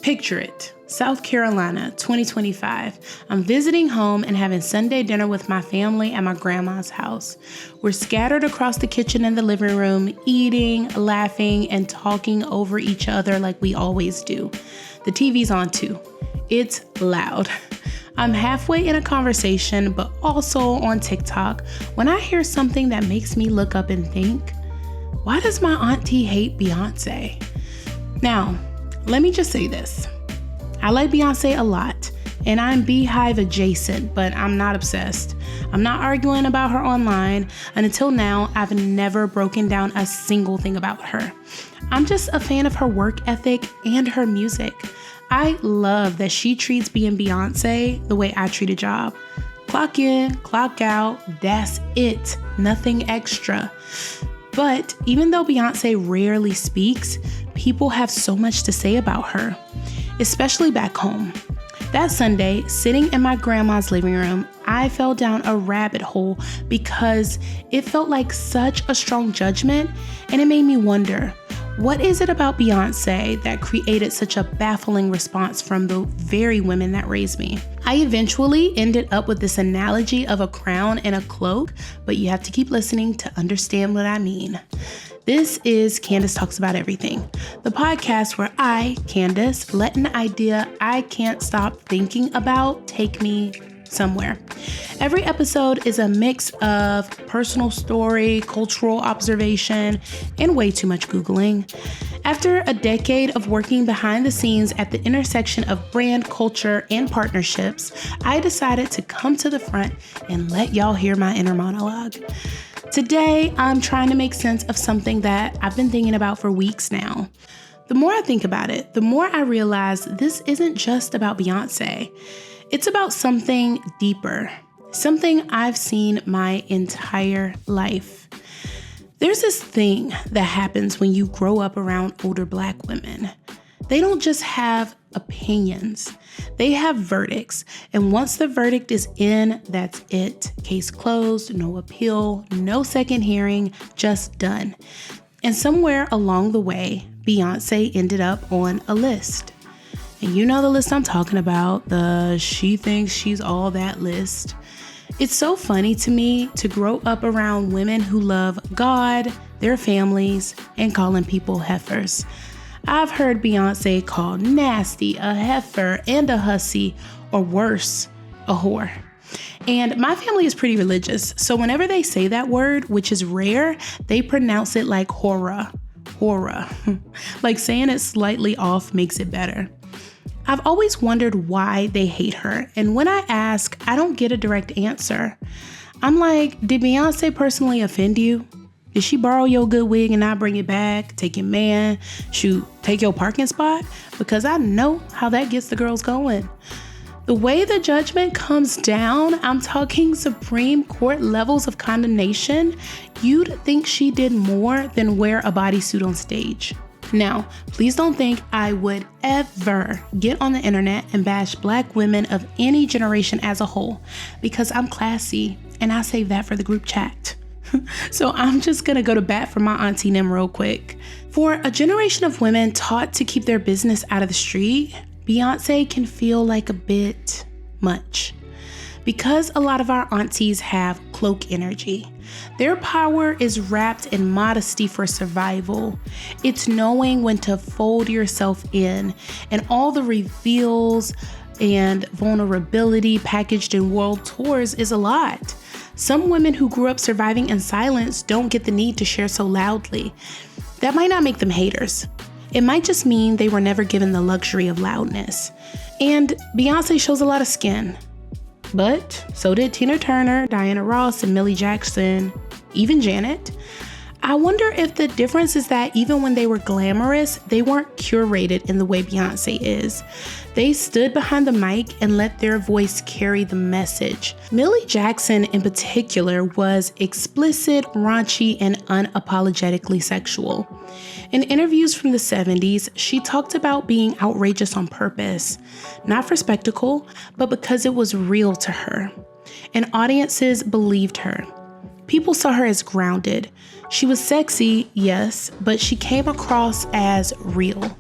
Picture it, South Carolina, 2025. I'm visiting home and having Sunday dinner with my family at my grandma's house. We're scattered across the kitchen and the living room, eating, laughing, and talking over each other like we always do. The TV's on too. It's loud. I'm halfway in a conversation, but also on TikTok when I hear something that makes me look up and think, why does my auntie hate Beyoncé? Now, let me just say this. I like Beyoncé a lot, and I'm Beehive adjacent, but I'm not obsessed. I'm not arguing about her online, and until now, I've never broken down a single thing about her. I'm just a fan of her work ethic and her music. I love that she treats being Beyoncé the way I treat a job. Clock in, clock out, that's it. Nothing extra. But even though Beyoncé rarely speaks, people have so much to say about her, especially back home. That Sunday, sitting in my grandma's living room, I fell down a rabbit hole because it felt like such a strong judgment, and it made me wonder, what is it about Beyoncé that created such a baffling response from the very women that raised me? I eventually ended up with this analogy of a crown and a cloak, but you have to keep listening to understand what I mean. This is Candice Talks About Everything, the podcast where I, Candice, let an idea I can't stop thinking about take me somewhere. Every episode is a mix of personal story, cultural observation, and way too much Googling. After a decade of working behind the scenes at the intersection of brand, culture, and partnerships, I decided to come to the front and let y'all hear my inner monologue. Today, I'm trying to make sense of something that I've been thinking about for weeks now. The more I think about it, the more I realize this isn't just about Beyoncé. It's about something deeper, something I've seen my entire life. There's this thing that happens when you grow up around older Black women. They don't just have opinions, they have verdicts. And once the verdict is in, that's it. Case closed, no appeal, no second hearing, just done. And somewhere along the way, Beyoncé ended up on a list. And you know the list I'm talking about, the she thinks she's all that list. It's so funny to me to grow up around women who love God, their families, and calling people heifers. I've heard Beyoncé call nasty a heifer and a hussy, or worse, a whore. And my family is pretty religious, so whenever they say that word, which is rare, they pronounce it like horror. Like saying it slightly off makes it better. I've always wondered why they hate her, and when I ask, I don't get a direct answer. I'm like, did Beyoncé personally offend you? Did she borrow your good wig and not bring it back? Take your man? Shoot, take your parking spot? Because I know how that gets the girls going. The way the judgment comes down, I'm talking Supreme Court levels of condemnation, you'd think she did more than wear a bodysuit on stage. Now, please don't think I would ever get on the internet and bash Black women of any generation as a whole, because I'm classy and I save that for the group chat. So I'm just gonna go to bat for my Auntie Nim real quick. For a generation of women taught to keep their business out of the street, Beyoncé can feel like a bit much. Because a lot of our aunties have cloak energy, their power is wrapped in modesty for survival. It's knowing when to fold yourself in, and all the reveals and vulnerability packaged in world tours is a lot. Some women who grew up surviving in silence don't get the need to share so loudly. That might not make them haters. It might just mean they were never given the luxury of loudness. And Beyoncé shows a lot of skin. But so did Tina Turner, Diana Ross, and Millie Jackson, even Janet. I wonder if the difference is that even when they were glamorous, they weren't curated in the way Beyoncé is. They stood behind the mic and let their voice carry the message. Millie Jackson in particular was explicit, raunchy, and unapologetically sexual. In interviews from the 70s, she talked about being outrageous on purpose, not for spectacle, but because it was real to her. And audiences believed her. People saw her as grounded. She was sexy, yes, but she came across as real.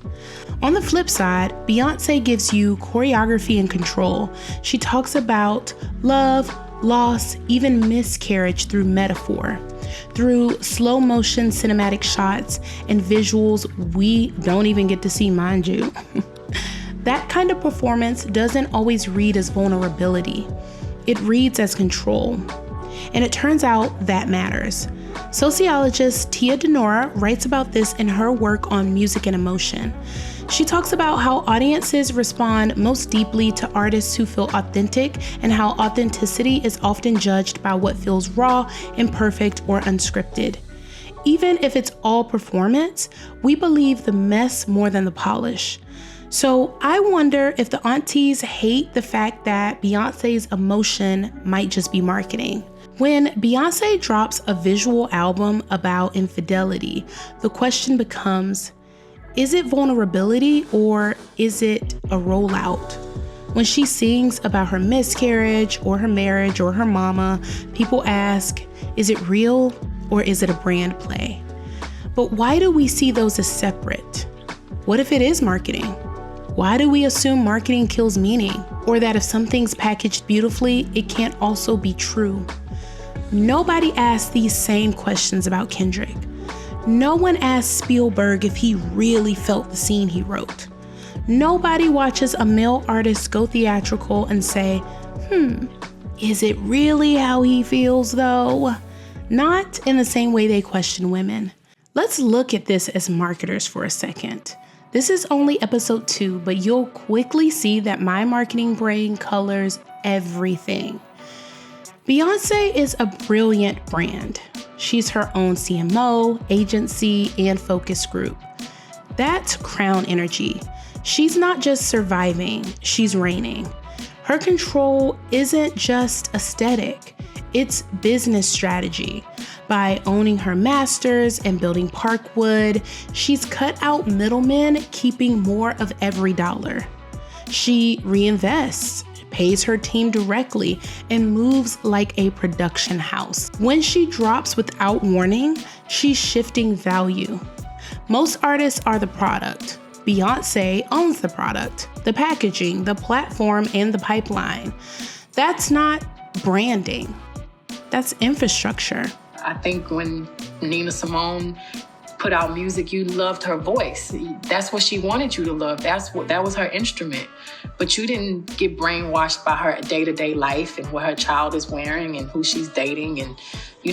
On the flip side, Beyoncé gives you choreography and control. She talks about love, loss, even miscarriage through metaphor, through slow motion cinematic shots and visuals we don't even get to see, mind you. That kind of performance doesn't always read as vulnerability. It reads as control. And it turns out that matters. Sociologist DeNora writes about this in her work on music and emotion. She talks about how audiences respond most deeply to artists who feel authentic and how authenticity is often judged by what feels raw, imperfect, or unscripted. Even if it's all performance, we believe the mess more than the polish. So I wonder if the aunties hate the fact that Beyoncé's emotion might just be marketing. When Beyoncé drops a visual album about infidelity, the question becomes, is it vulnerability or is it a rollout? When she sings about her miscarriage or her marriage or her mama, people ask, is it real or is it a brand play? But why do we see those as separate? What if it is marketing? Why do we assume marketing kills meaning? Or that if something's packaged beautifully, it can't also be true? Nobody asked these same questions about Kendrick. No one asked Spielberg if he really felt the scene he wrote. Nobody watches a male artist go theatrical and say, is it really how he feels though? Not in the same way they question women. Let's look at this as marketers for a second. This is only episode 2, but you'll quickly see that my marketing brain colors everything. Beyoncé is a brilliant brand. She's her own CMO, agency, and focus group. That's crown energy. She's not just surviving, she's reigning. Her control isn't just aesthetic, it's business strategy. By owning her masters and building Parkwood, she's cut out middlemen, keeping more of every dollar. She reinvests, pays her team directly, and moves like a production house. When she drops without warning, she's shifting value. Most artists are the product. Beyoncé owns the product, the packaging, the platform, and the pipeline. That's not branding. That's infrastructure. I think when Nina Simone put out music, you loved her voice. That's what she wanted you to love. That was her instrument. But you didn't get brainwashed by her day-to-day life and what her child is wearing and who she's dating and,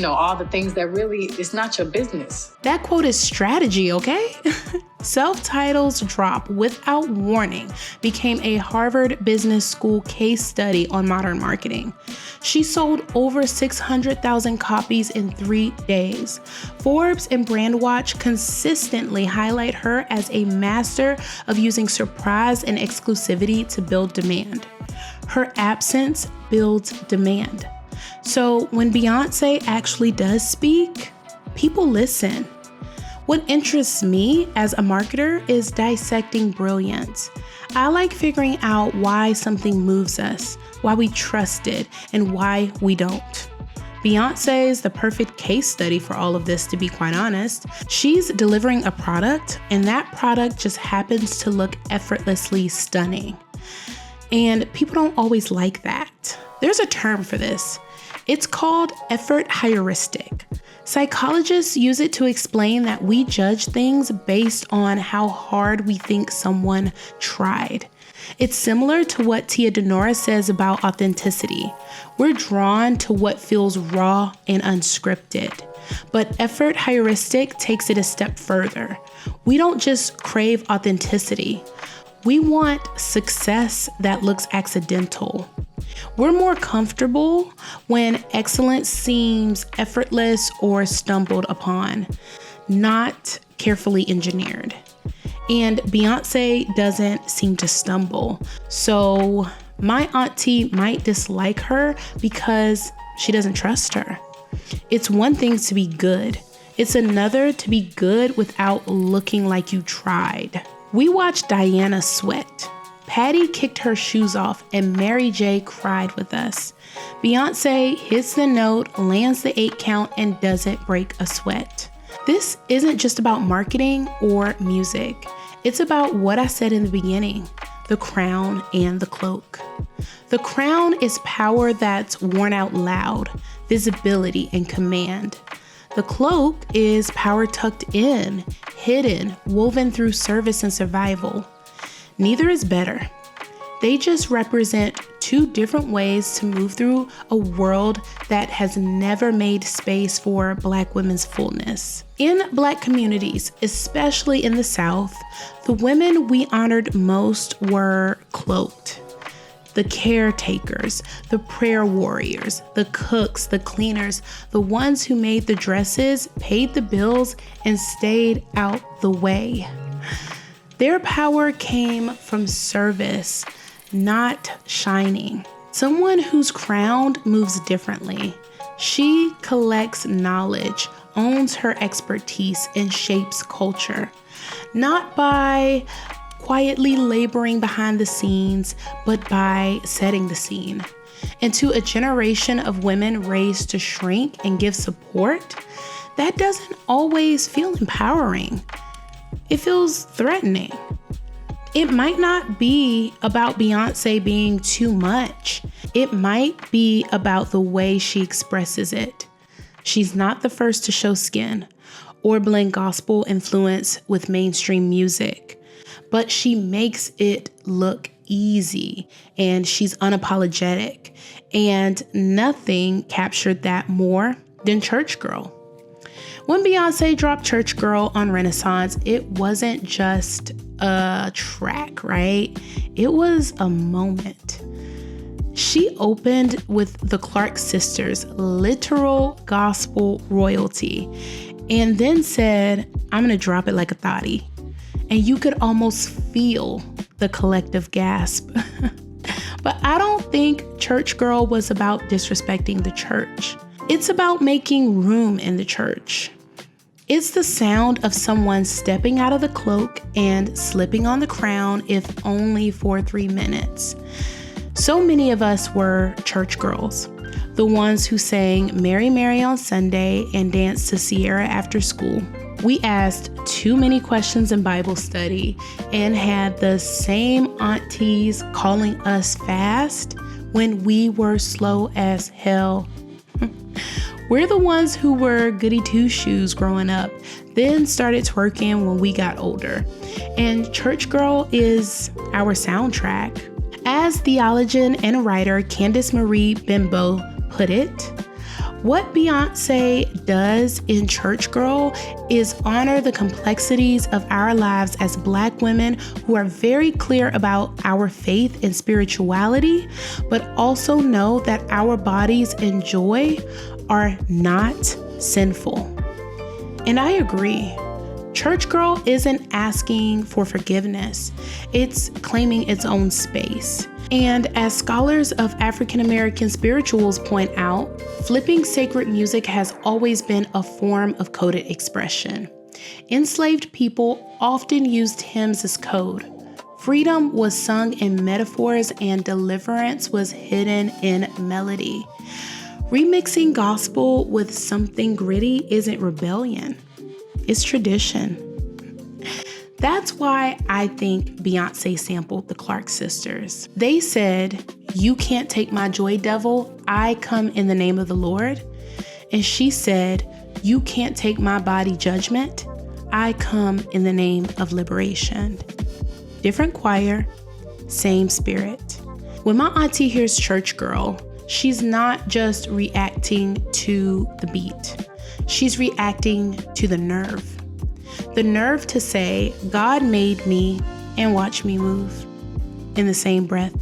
all the things that really, it's not your business. That quote is strategy, okay? Self-titles drop without warning became a Harvard Business School case study on modern marketing. She sold over 600,000 copies in 3 days. Forbes and Brandwatch consistently highlight her as a master of using surprise and exclusivity to build demand. Her absence builds demand. So when Beyoncé actually does speak, people listen. What interests me as a marketer is dissecting brilliance. I like figuring out why something moves us, why we trust it, and why we don't. Beyoncé is the perfect case study for all of this, to be quite honest. She's delivering a product, and that product just happens to look effortlessly stunning. And people don't always like that. There's a term for this. It's called effort heuristic. Psychologists use it to explain that we judge things based on how hard we think someone tried. It's similar to what DeNora says about authenticity. We're drawn to what feels raw and unscripted. But effort heuristic takes it a step further. We don't just crave authenticity. We want success that looks accidental. We're more comfortable when excellence seems effortless or stumbled upon, not carefully engineered. And Beyoncé doesn't seem to stumble. So my auntie might dislike her because she doesn't trust her. It's one thing to be good. It's another to be good without looking like you tried. We watched Diana sweat. Patty kicked her shoes off and Mary J cried with us. Beyoncé hits the note, lands the 8 count, and doesn't break a sweat. This isn't just about marketing or music. It's about what I said in the beginning, the crown and the cloak. The crown is power that's worn out loud, visibility and command. The cloak is power tucked in, hidden, woven through service and survival. Neither is better. They just represent 2 different ways to move through a world that has never made space for Black women's fullness. In Black communities, especially in the South, the women we honored most were cloaked. The caretakers, the prayer warriors, the cooks, the cleaners, the ones who made the dresses, paid the bills, and stayed out the way. Their power came from service, not shining. Someone who's crowned moves differently. She collects knowledge, owns her expertise, and shapes culture. Not by quietly laboring behind the scenes, but by setting the scene. And to a generation of women raised to shrink and give support, that doesn't always feel empowering. It feels threatening. It might not be about Beyoncé being too much. It might be about the way she expresses it. She's not the first to show skin or blend gospel influence with mainstream music, but she makes it look easy and she's unapologetic. And nothing captured that more than Church Girl. When Beyoncé dropped Church Girl on Renaissance, it wasn't just a track, right? It was a moment. She opened with the Clark sisters, literal gospel royalty, and then said, "I'm gonna drop it like a thotty." And you could almost feel the collective gasp. But I don't think Church Girl was about disrespecting the church. It's about making room in the church. It's the sound of someone stepping out of the cloak and slipping on the crown, if only for 3 minutes. So many of us were church girls, the ones who sang Mary Mary on Sunday and danced to Sierra after school. We asked too many questions in Bible study and had the same aunties calling us fast when we were slow as hell. We're the ones who were goody two-shoes growing up, then started twerking when we got older. And Church Girl is our soundtrack. As theologian and writer Candice Marie Benbow put it, what Beyoncé does in Church Girl is honor the complexities of our lives as Black women who are very clear about our faith and spirituality, but also know that our bodies and joy are not sinful. And I agree. Church Girl isn't asking for forgiveness. It's claiming its own space. And as scholars of African American spirituals point out, flipping sacred music has always been a form of coded expression. Enslaved people often used hymns as code. Freedom was sung in metaphors and deliverance was hidden in melody. Remixing gospel with something gritty isn't rebellion, it's tradition. That's why I think Beyoncé sampled the Clark sisters. They said, "You can't take my joy, devil. I come in the name of the Lord." And she said, "You can't take my body judgment. I come in the name of liberation." Different choir, same spirit. When my auntie hears Church Girl, she's not just reacting to the beat. She's reacting to the nerve. The nerve to say, "God made me and watch me move," in the same breath.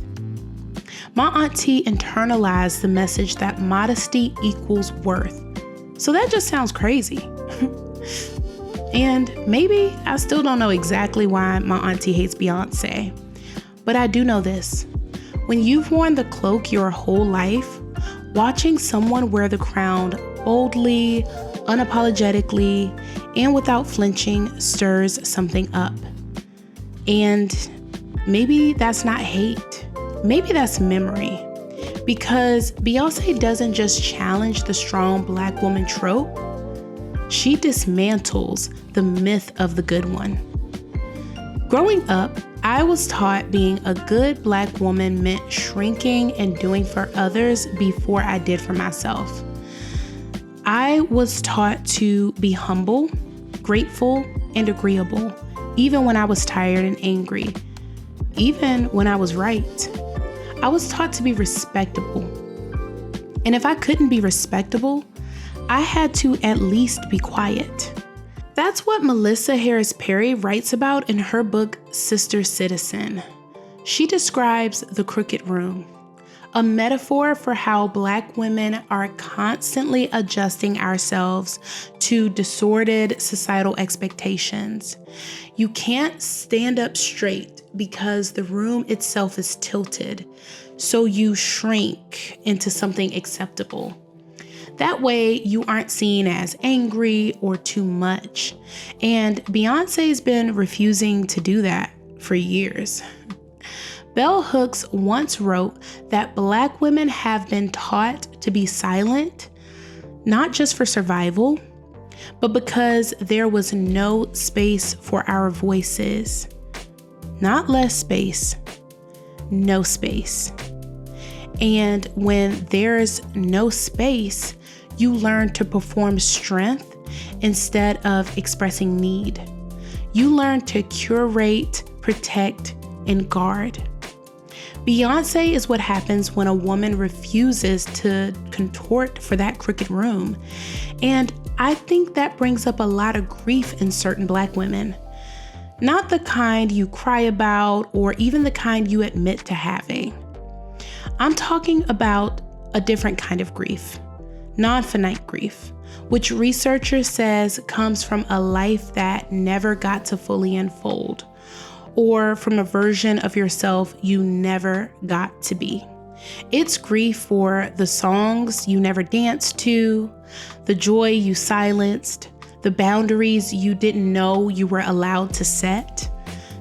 My auntie internalized the message that modesty equals worth. So that just sounds crazy. And maybe I still don't know exactly why my auntie hates Beyoncé. But I do know this. When you've worn the cloak your whole life, watching someone wear the crown boldly, unapologetically, and without flinching stirs something up. And maybe that's not hate. Maybe that's memory. Because Beyoncé doesn't just challenge the strong Black woman trope, she dismantles the myth of the good one. Growing up, I was taught being a good Black woman meant shrinking and doing for others before I did for myself. I was taught to be humble, grateful, and agreeable, even when I was tired and angry, even when I was right. I was taught to be respectable. And if I couldn't be respectable, I had to at least be quiet. That's what Melissa Harris Perry writes about in her book, Sister Citizen. She describes the crooked room, a metaphor for how Black women are constantly adjusting ourselves to distorted societal expectations. You can't stand up straight because the room itself is tilted, so you shrink into something acceptable. That way, you aren't seen as angry or too much. And Beyoncé's been refusing to do that for years. Bell Hooks once wrote that Black women have been taught to be silent, not just for survival, but because there was no space for our voices. Not less space, no space. And when there's no space, you learn to perform strength instead of expressing need. You learn to curate, protect, and guard. Beyoncé is what happens when a woman refuses to contort for that crooked room. And I think that brings up a lot of grief in certain Black women. Not the kind you cry about or even the kind you admit to having. I'm talking about a different kind of grief, non-finite grief, which researchers says comes from a life that never got to fully unfold, or from a version of yourself you never got to be. It's grief for the songs you never danced to, the joy you silenced, the boundaries you didn't know you were allowed to set,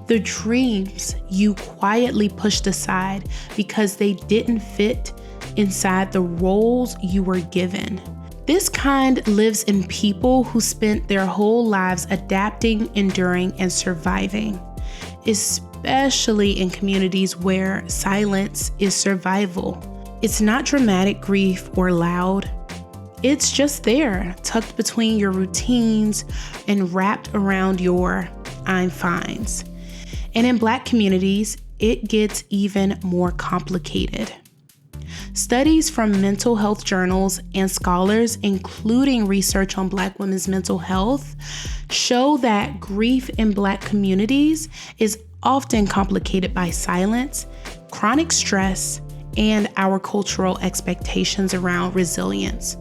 the dreams you quietly pushed aside because they didn't fit inside the roles you were given. This kind lives in people who spent their whole lives adapting, enduring, and surviving, especially in communities where silence is survival. It's not dramatic grief or loud. It's just there, tucked between your routines and wrapped around your I'm fines. And in Black communities, it gets even more complicated. Studies from mental health journals and scholars, including research on Black women's mental health, show that grief in Black communities is often complicated by silence, chronic stress, and our cultural expectations around resilience,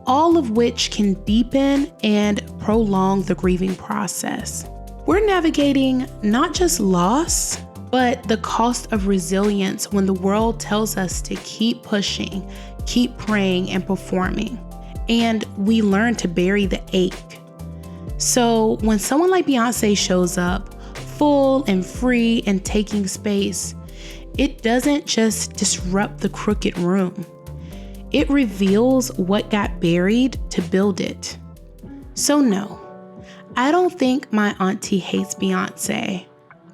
all of which can deepen and prolong the grieving process. We're navigating not just loss, but the cost of resilience when the world tells us to keep pushing, keep praying, and performing. And we learn to bury the ache. So when someone like Beyoncé shows up, full and free and taking space, it doesn't just disrupt the crooked room. It reveals what got buried to build it. So no, I don't think my auntie hates Beyoncé,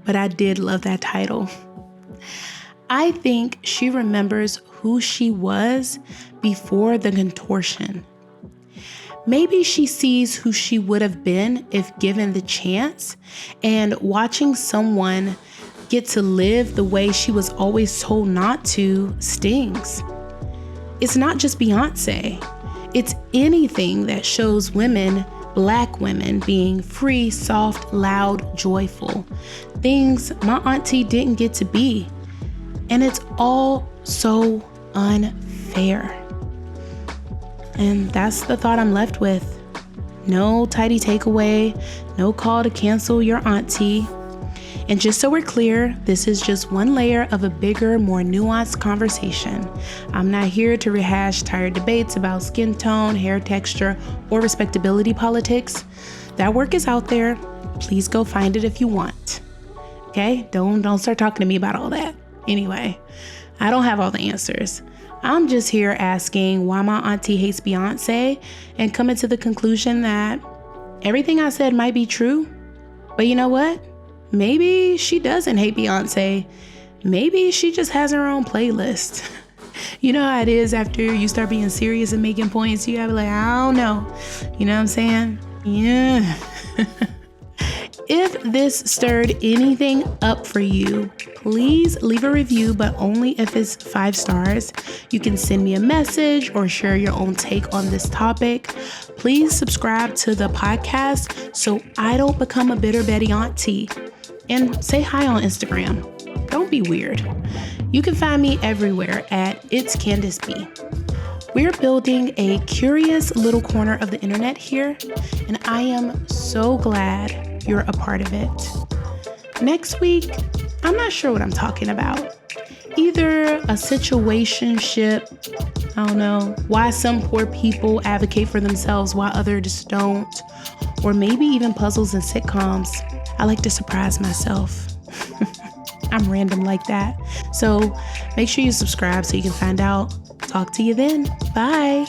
but I did love that title. I think she remembers who she was before the contortion. Maybe she sees who she would have been if given the chance, and watching someone get to live the way she was always told not to stings. It's not just Beyoncé. It's anything that shows women, Black women, being free, soft, loud, joyful. Things my auntie didn't get to be. And it's all so unfair. And that's the thought I'm left with. No tidy takeaway, no call to cancel your auntie. And just so we're clear, this is just one layer of a bigger, more nuanced conversation. I'm not here to rehash tired debates about skin tone, hair texture, or respectability politics. That work is out there. Please go find it if you want. Okay? Don't start talking to me about all that. Anyway, I don't have all the answers. I'm just here asking why my auntie hates Beyoncé and coming to the conclusion that everything I said might be true. But you know what? Maybe she doesn't hate Beyoncé. Maybe she just has her own playlist. You know how it is after you start being serious and making points, you gotta be like, I don't know. You know what I'm saying? Yeah. If this stirred anything up for you, please leave a review, but only if it's 5 stars. You can send me a message or share your own take on this topic. Please subscribe to the podcast so I don't become a bitter Betty auntie. And say hi on Instagram. Don't be weird. You can find me everywhere at It's Candice B. We're building a curious little corner of the internet here, and I am so glad you're a part of it. Next week, I'm not sure what I'm talking about. Either a situationship, I don't know, why some poor people advocate for themselves while others don't, or maybe even puzzles and sitcoms. I like to surprise myself. I'm random like that. So make sure you subscribe so you can find out. Talk to you then. Bye.